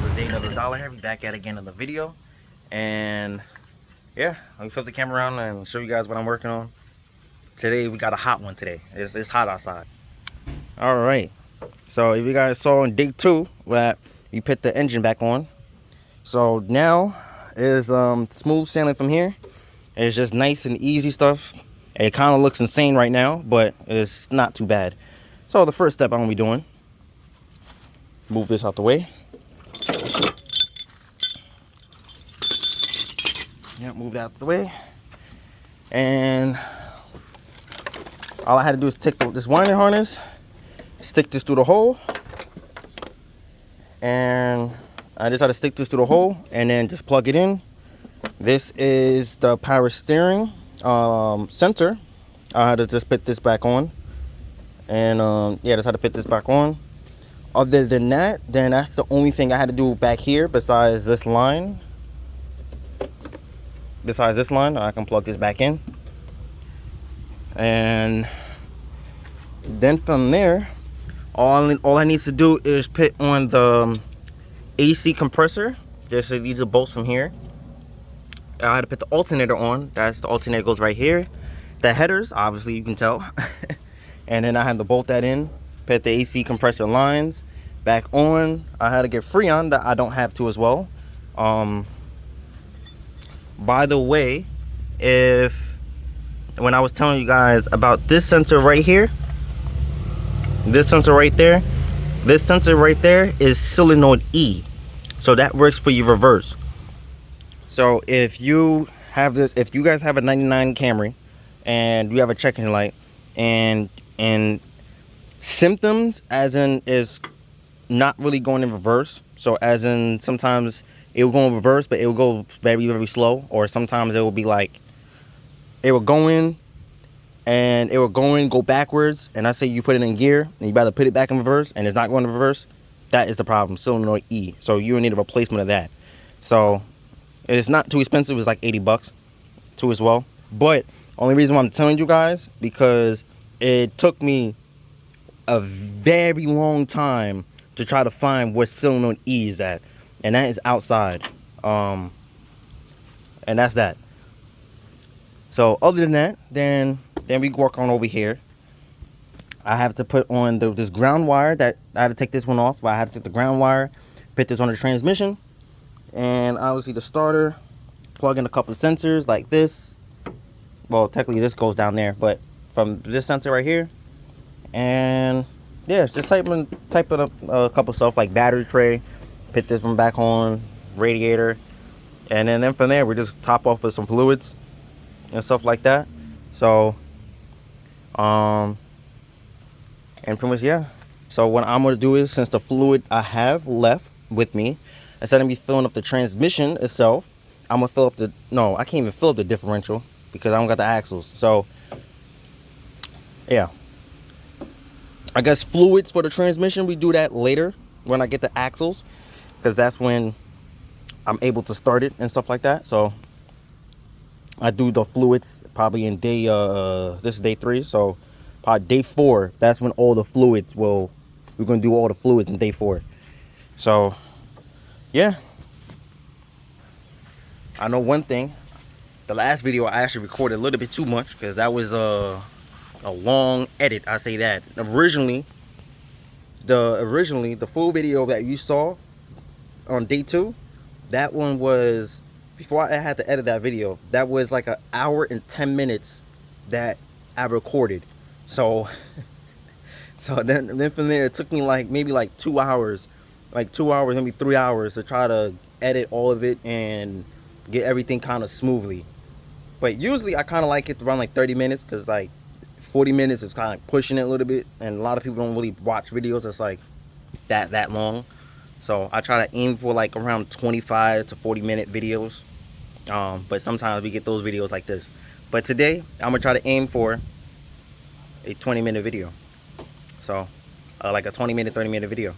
Another day, another dollar heavy, back at again in the video. And yeah, let me flip the camera around and show you guys what I'm working on. Today we got a hot one today. It's hot outside. All right, so if you guys saw in day 2 that we put the engine back on, so now is smooth sailing from here. It's just nice and easy stuff. It kind of looks insane right now, but it's not too bad. So the first step I'm gonna be doing, move this out the way. Yeah, move that out the way. And all I had to do is take this winding harness, stick this through the hole, and I just had to stick this through the hole and then just plug it in. This is the power steering sensor. I had to just put this back on, and yeah, just had to put this back on. Other than that, then that's the only thing I had to do back here besides this line. I can plug this back in, and then from there, all I need to do is put on the AC compressor. Just these are bolts from here. I had to put the alternator on. That's the alternator goes right here. The headers, obviously you can tell. And then I had to bolt that in, put the AC compressor lines back on. I had to get Freon that I don't have to as well. By the way, when I was telling you guys about this sensor right here, this sensor right there is solenoid E, so that works for your reverse. So if you have this, if you guys have a 99 Camry and you have a check engine light, and symptoms as in is not really going in reverse, so as in sometimes it will go in reverse, but it will go very, very slow. Or sometimes it will be like, it will go in, and it will go backwards. And I say you put it in gear, and you better put it back in reverse, and it's not going in reverse. That is the problem, solenoid E. So you will need a replacement of that. So it's not too expensive. It's like 80 bucks too as well. But only reason why I'm telling you guys, because it took me a very long time to try to find where solenoid E is at. And that is outside, and that's that. So other than that, then we work on over here. I have to put on this ground wire. That I had to take this one off. I had to take the ground wire, put this on the transmission, and obviously the starter. Plug in a couple of sensors like this. Well, technically this goes down there, but from this sensor right here, and yeah, just type it up a couple stuff like battery tray. Put this one back on, radiator, and then from there we just top off with some fluids and stuff like that. So and pretty much, yeah. So what I'm gonna do is, since the fluid I have left with me, instead of me filling up the transmission itself, I'm gonna fill up the, no, I can't even fill up the differential because I don't got the axles. So yeah, I guess fluids for the transmission, we do that later when I get the axles, because that's when I'm able to start it and stuff like that. So I do the fluids probably in day, this is day 3, so probably day 4, that's when all the fluids we're gonna do all the fluids in day 4. So yeah, I know one thing, the last video I actually recorded a little bit too much, because that was a long edit. I say that originally the full video that you saw on day 2, that one was, before I had to edit that video, that was like 1 hour and 10 minutes that I recorded. So then from there it took me maybe 2 hours, maybe 3 hours to try to edit all of it and get everything kind of smoothly. But usually I kind of like it around 30 minutes, because 40 minutes is kind of pushing it a little bit, and a lot of people don't really watch videos that's that long. So I try to aim for around 25 to 40 minute videos. But sometimes we get those videos like this. But today I'm gonna try to aim for a 20-minute video. So like a 20-minute, 30-minute video.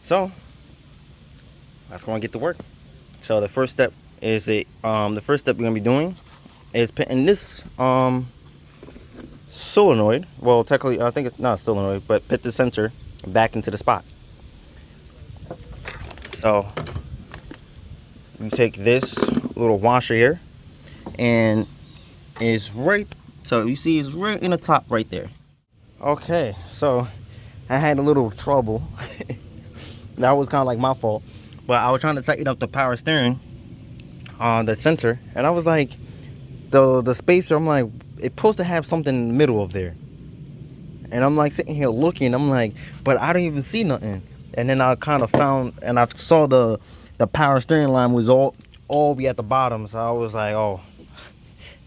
So that's gonna get to work. So the first step is the first step we're gonna be doing is putting this solenoid, well technically I think it's not a solenoid, but put the sensor back into the spot. So you take this little washer here, and it's right, so you see it's right in the top right there. Okay, so I had a little trouble. That was kind of like my fault, but I was trying to tighten up the power steering on the sensor, and I was like, the spacer, I'm like, it's supposed to have something in the middle of there, and I'm like sitting here looking, I'm like, but I don't even see nothing. And then I kind of found, and I saw the power steering line was all the way at the bottom, so I was like, oh,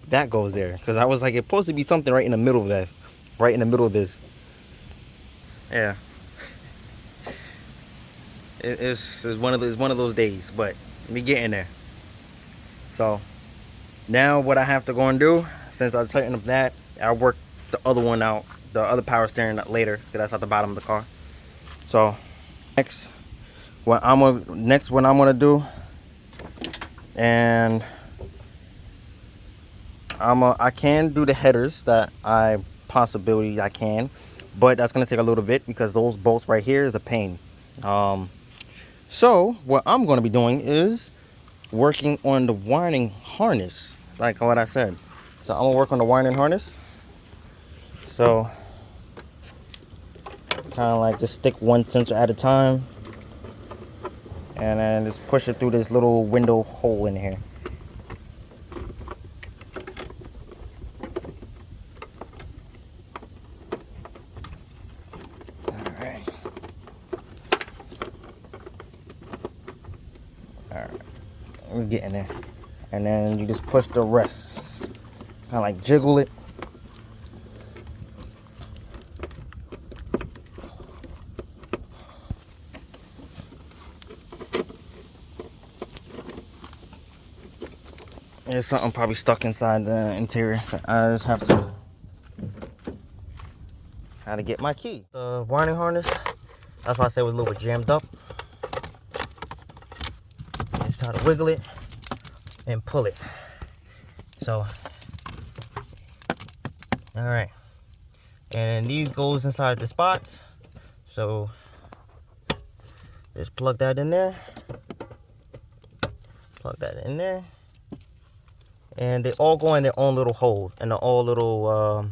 that goes there, because I was like, it's supposed to be something right in the middle of that, right in the middle of this. Yeah, it's one of those days, but we getting there. So now what I have to go and do, since I tightened up that, I'll work the other one out, the other power steering later, because that's at the bottom of the car. So next what I'm gonna do, and I can do the headers that I can, but that's gonna take a little bit because those bolts right here is a pain. So what I'm gonna be doing is working on the wiring harness, like what I said. So I'm gonna work on the wiring harness. So kind of like just stick one sensor at a time, and then just push it through this little window hole in here. Alright, we're getting there. And then you just push the rest, kind of like jiggle it. There's something probably stuck inside the interior. I just have to how to get my key. The wiring harness, that's why I said it was a little bit jammed up. Just try to wiggle it and pull it. So, all right. And these goes inside the spots. So just plug that in there. Plug that in there. And they all go in their own little hole and their own little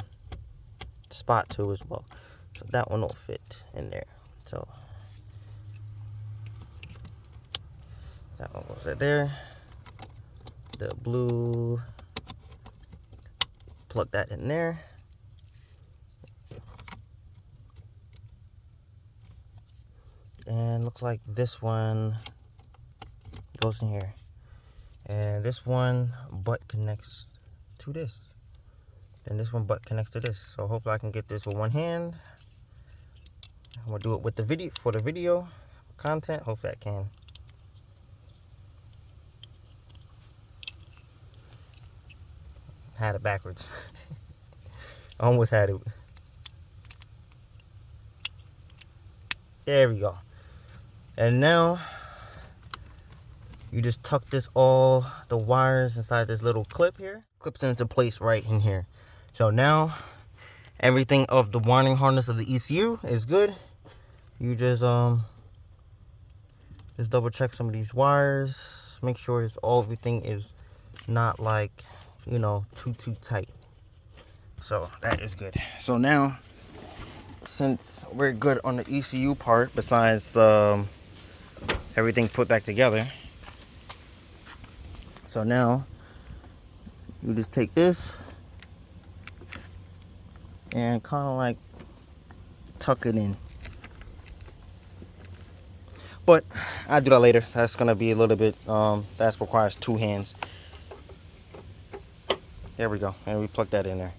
spot too as well. So that one will fit in there. So that one goes right there. The blue, plug that in there. And looks like this one goes in here. And this one butt connects to this. Then this one butt connects to this. So hopefully I can get this with one hand. I'm gonna do it with the video, for the video content. Hopefully I can. Had it backwards. I almost had it. There we go. And now you just tuck this all the wires inside this little clip here. Clips into place right in here. So now everything of the wiring harness of the ECU is good. You just double check some of these wires. Make sure everything is not like, you know, too tight. So that is good. So now, since we're good on the ECU part, besides everything put back together, so now you just take this and kind of like tuck it in. But I'll do that later. That's gonna be a little bit that requires two hands. There we go, and we plug that in there.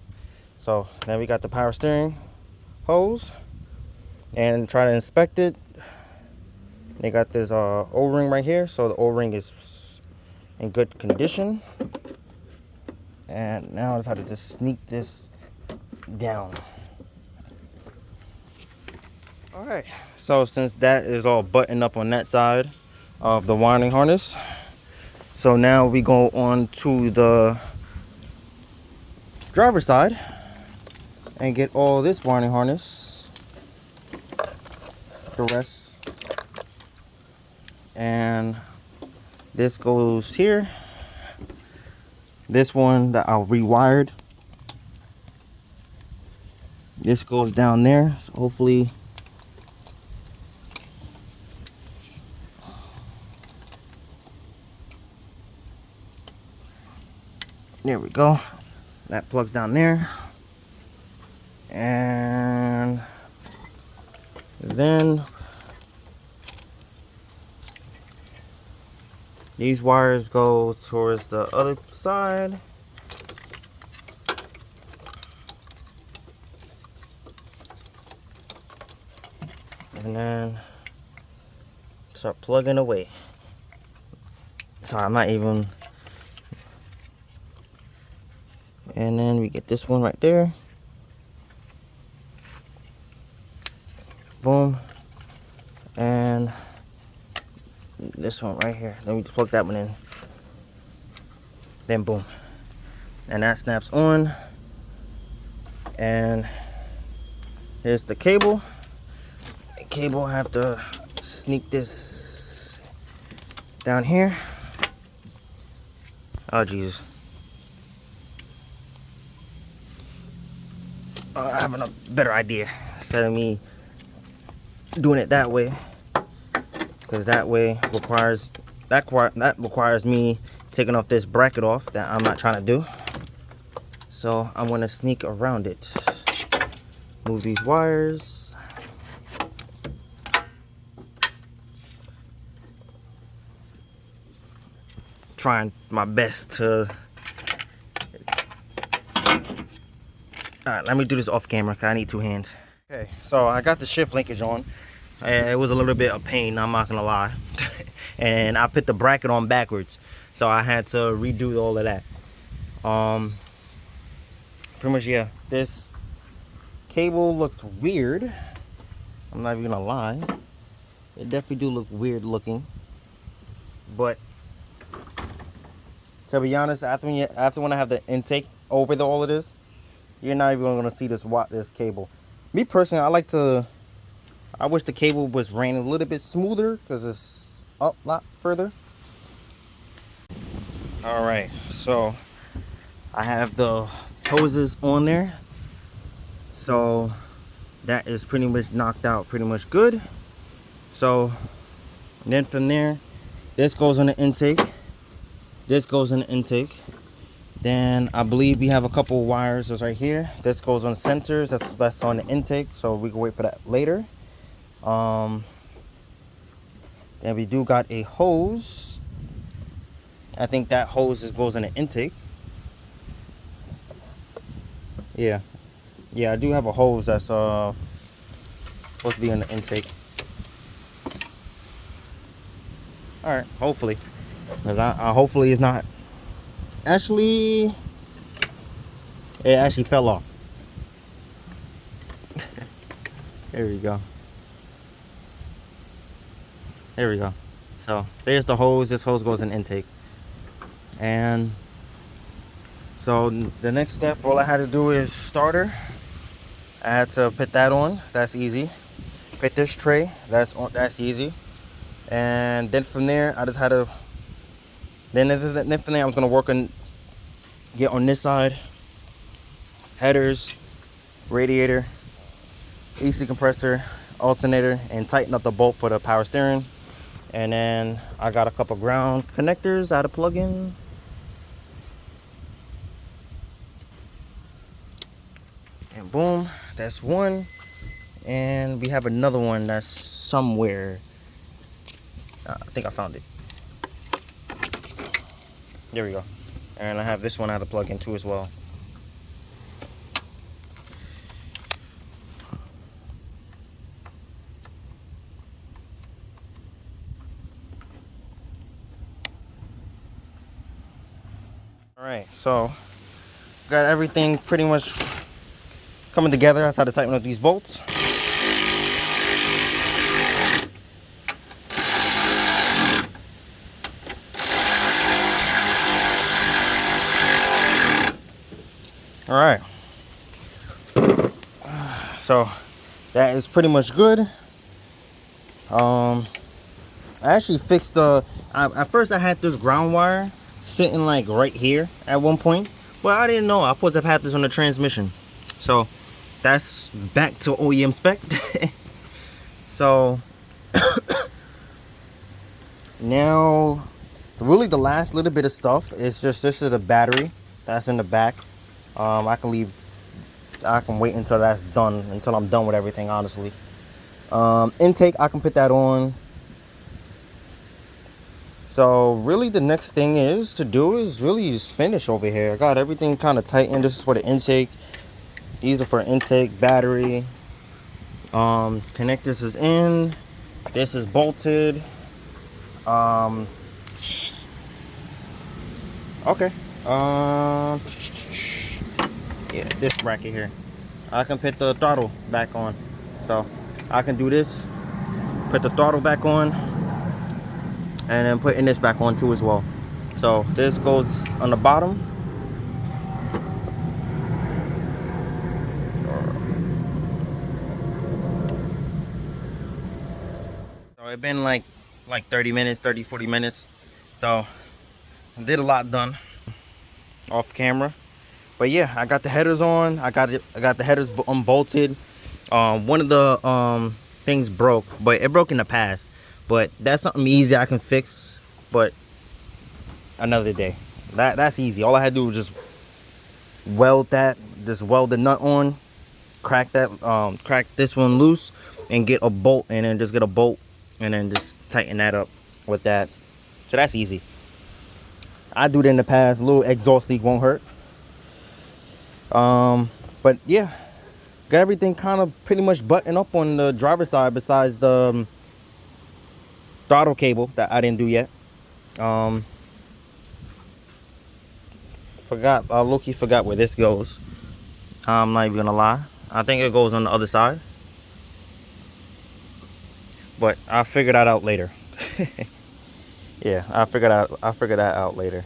So then we got the power steering hose, and try to inspect it. They got this O-ring right here, so the O-ring is in good condition. And now I just have to just sneak this down. All right, so since that is all buttoned up on that side of the wiring harness, so now we go on to the driver's side and get all this wiring harness, the rest and this goes here. This one that I rewired, this goes down there. So hopefully there we go. That plugs down there. And then these wires go towards the other side. And then start plugging away. Sorry, I'm not even. And then we get this one right there. Boom. And this one right here. Then we just plug that one in. Then boom. And that snaps on. And here's the cable. The cable, I have to sneak this down here. Oh Jesus. I have a better idea instead of me doing it that way, because that way requires me taking off this bracket off that I'm not trying to do. So I'm going to sneak around it. Move these wires. Trying my best to. Alright, let me do this off camera because I need two hands. Okay, so I got the shift linkage on. It was a little bit of pain, I'm not gonna lie. And I put the bracket on backwards, so I had to redo all of that. Pretty much, yeah. This cable looks weird. I'm not even gonna lie. It definitely do look weird looking. But to be honest, after when I have the intake over all of this, you're not even gonna see this cable. Me personally, I wish the cable was ran a little bit smoother because it's up a lot further. All right, so I have the hoses on there, so that is pretty much knocked out, pretty much good. So then from there, this goes on the intake. This goes in the intake. Then I believe we have a couple wires that's right here. This goes on the sensors. That's on the intake, so we can wait for that later. Then we do got a hose. I think that hose goes in the intake. Yeah, I do have a hose that's supposed to be in the intake. All right, hopefully, because hopefully it's not. Actually, it actually fell off. There we go. There we go. So there's the hose. This hose goes in intake. And so the next step, all I had to do is starter. I had to put that on. That's easy. Put this tray. That's easy. And then from there, I just had to. Then from there, I was gonna work on get on this side. Headers, radiator, AC compressor, alternator, and tighten up the bolt for the power steering. And then I got a couple ground connectors I had to plug in. And boom, that's one. And we have another one that's somewhere. I think I found it. There we go. And I have this one I have to plug in too as well. Alright, so got everything pretty much coming together. That's how to tighten up these bolts. All right, so that is pretty much good. I actually fixed the, at first I had this ground wire sitting like right here at one point, but I didn't know I put to have this on the transmission. So that's back to OEM spec. So now really the last little bit of stuff is just, this is the battery that's in the back. I can wait until that's done, until I'm done with everything, honestly. Intake, I can put that on. So really the next thing is really finish over here. I got everything kind of tightened. This is for the intake. These are for intake, battery. Connect, this is in. This is bolted. Okay. Yeah, this bracket here. I can put the throttle back on. So I can do this, put the throttle back on, and then putting this back on too as well. So this goes on the bottom. So it's been like 30 minutes, 40 minutes. So I did a lot done off camera. But yeah, I got the headers on. I got the headers unbolted. One of the things broke, but it broke in the past. But that's something easy I can fix, but another day. That's easy. All I had to do was just weld that, just weld the nut on, crack that, crack this one loose, and get a bolt, and then just get a bolt, and then just tighten that up with that. So that's easy. I do it in the past. A little exhaust leak won't hurt. But yeah, got everything kind of pretty much buttoned up on the driver's side, besides the throttle cable that I didn't do yet. I low-key forgot where this goes. I'm not even gonna lie. I think it goes on the other side, but I'll figure that out later. Yeah, I'll figure that out later.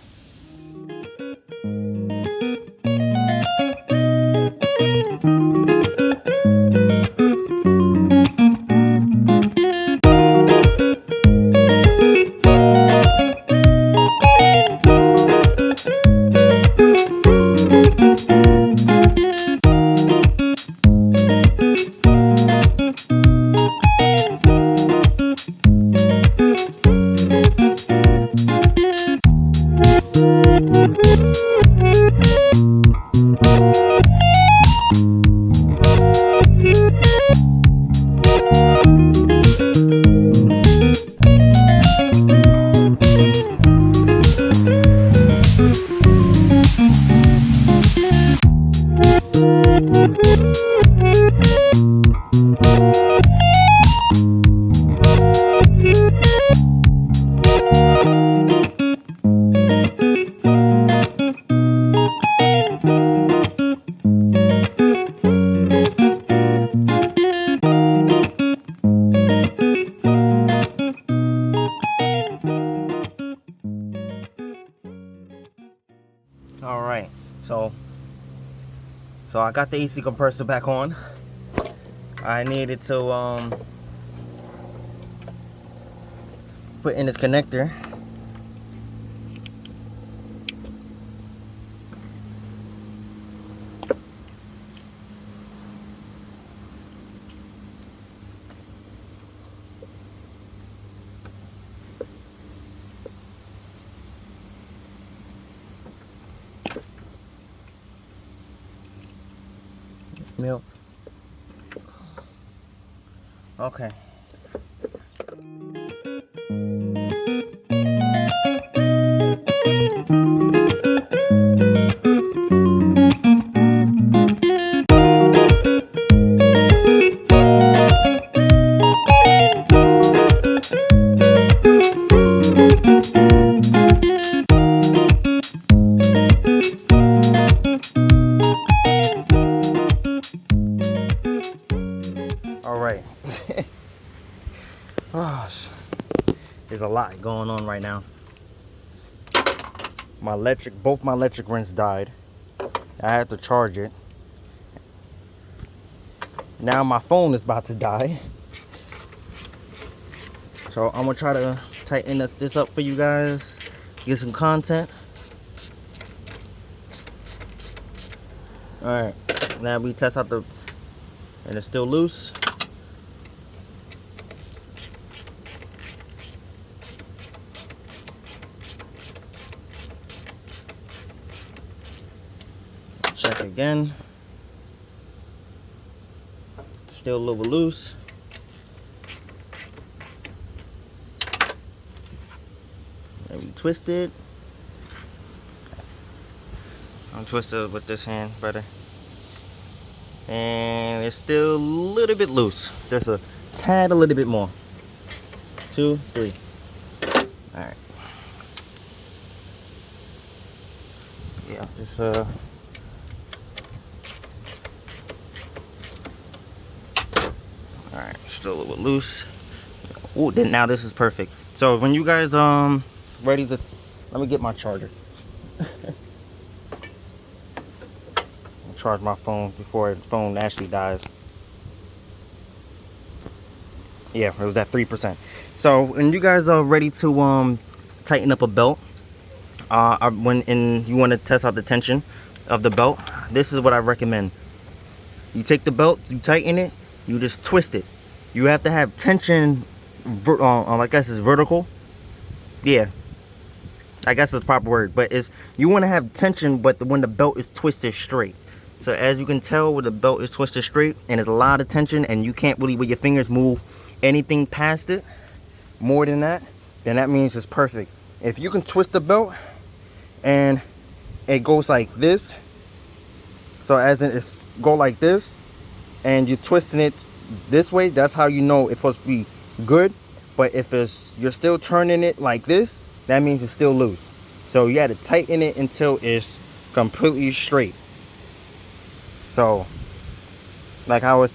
All right, so I got the AC compressor back on. I needed to put in this connector. Milk. Okay. All right. Oh, there's a lot going on right now. Both my electric wrenches died. I had to charge it. Now my phone is about to die. So I'm gonna try to tighten this up for you guys, get some content. All right, now we test out and it's still loose. Check again. Still a little bit loose. And we twist it. I'm twisted with this hand better. And it's still a little bit loose. Just a tad, a little bit more. 2, 3. All right. Yeah, just all right, still a little bit loose. Ooh, then now this is perfect. So when you guys ready to, let me get my charger. Charge my phone before the phone actually dies. Yeah, it was at 3%. So when you guys are ready to tighten up a belt, when you want to test out the tension of the belt, this is what I recommend. You take the belt, you tighten it, you just twist it. You have to have tension, I guess it's vertical. Yeah, I guess that's the proper word, but you want to have tension, but when the belt is twisted straight. So as you can tell, when the belt is twisted straight and there's a lot of tension and you can't really with your fingers move anything past it more than that, then that means it's perfect. If you can twist the belt and it goes like this, so as in it's go like this and you're twisting it this way, that's how you know it's supposed to be good. But if you're still turning it like this, that means it's still loose. So you got to tighten it until it's completely straight. So like how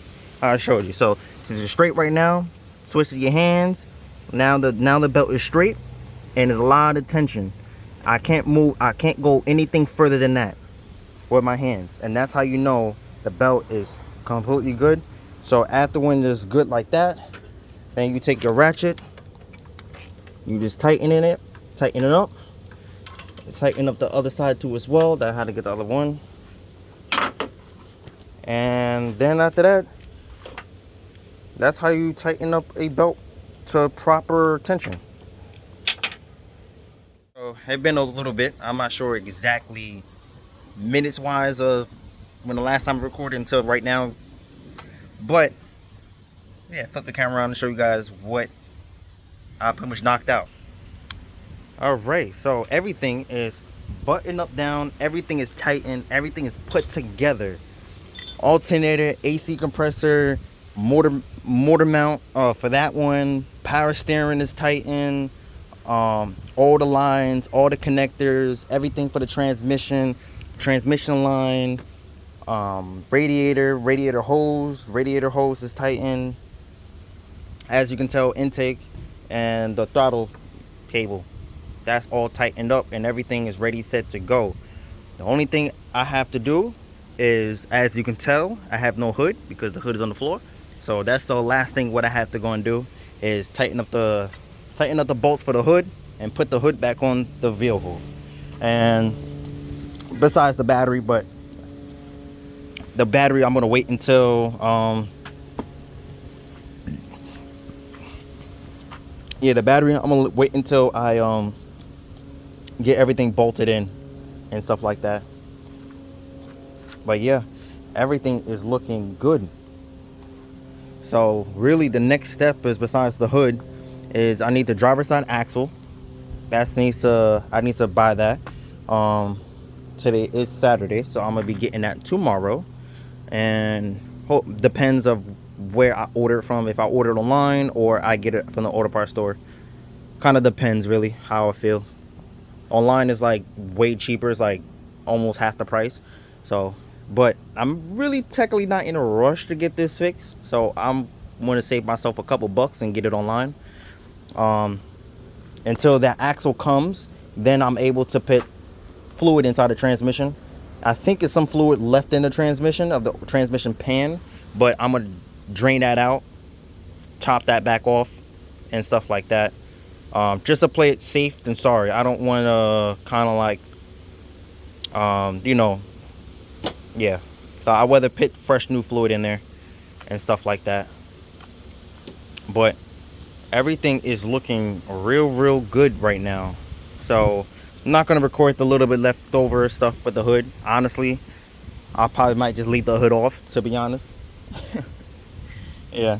I showed you. So since it's straight right now, switch to your hands. Now the belt is straight and there's a lot of tension. I can't move, I can't go anything further than that with my hands. And that's how you know the belt is completely good. So after when it's good like that, then you take your ratchet, you just tighten it up. Tighten up the other side too as well. That's how to get the other one. And then after that, that's how you tighten up a belt to proper tension. So it's been a little bit. I'm not sure exactly minutes wise of when the last time I recorded until right now. But yeah, flip the camera around and show you guys what I pretty much knocked out. All right, so everything is buttoned up down, everything is tightened, everything is put together. Alternator, AC compressor, motor mount for that one, power steering is tightened, all the lines, all the connectors, everything for the transmission line, radiator hose is tightened. As you can tell, intake and the throttle cable, that's all tightened up and everything is ready, set to go. The only thing I have to do is, as you can tell, I have no hood because the hood is on the floor. So that's the last thing what I have to go and do is tighten up the bolts for the hood and put the hood back on the vehicle. And besides the battery, but the battery I'm gonna wait until the battery I'm gonna wait until I get everything bolted in and stuff like that. But yeah, everything is looking good. So really the next step is, besides the hood, is I need the driver's side axle. I need to buy that. Today is Saturday, so I'm gonna be getting that tomorrow. And depends of where I order it from, if I order it online or I get it from the auto parts store. Kind of depends really how I feel. Online is like way cheaper, it's like almost half the price. So but I'm really technically not in a rush to get this fixed, so I'm gonna save myself a couple bucks and get it online. Until that axle comes, then I'm able to put fluid inside the transmission. I think it's some fluid left in the transmission, of the transmission pan, but I'm gonna drain that out, top that back off, and stuff like that. Just to play it safe than sorry. I don't want to kind of like, you know, yeah. So I rather put fresh new fluid in there and stuff like that. But everything is looking real good right now. So I'm not gonna record the little bit leftover stuff with the hood. Honestly, I probably might just leave the hood off, to be honest. Yeah,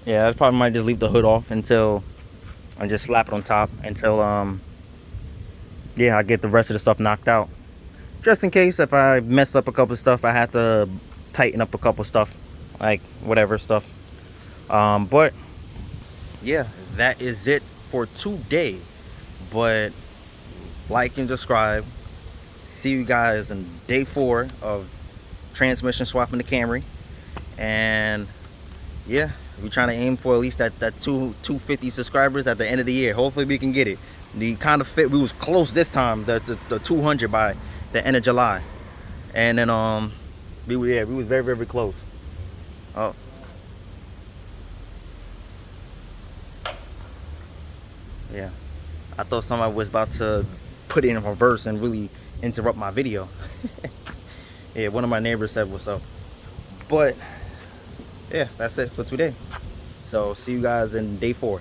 I probably might just leave the hood off until I just slap it on top until yeah, I get the rest of the stuff knocked out. Just in case if I messed up a couple of stuff, I had to tighten up a couple stuff, like whatever stuff. But yeah, that is it for today. But like and subscribe. See you guys in day 4 of transmission swapping the Camry. And yeah, we're trying to aim for at least that 250 subscribers at the end of the year. Hopefully we can get it. The kind of fit, we was close this time, the 200 by the end of July. And then we was very close. Oh, yeah, I thought somebody was about to put it in reverse and really interrupt my video. Yeah, one of my neighbors said what's up. But yeah, that's it for today. So see you guys in day 4.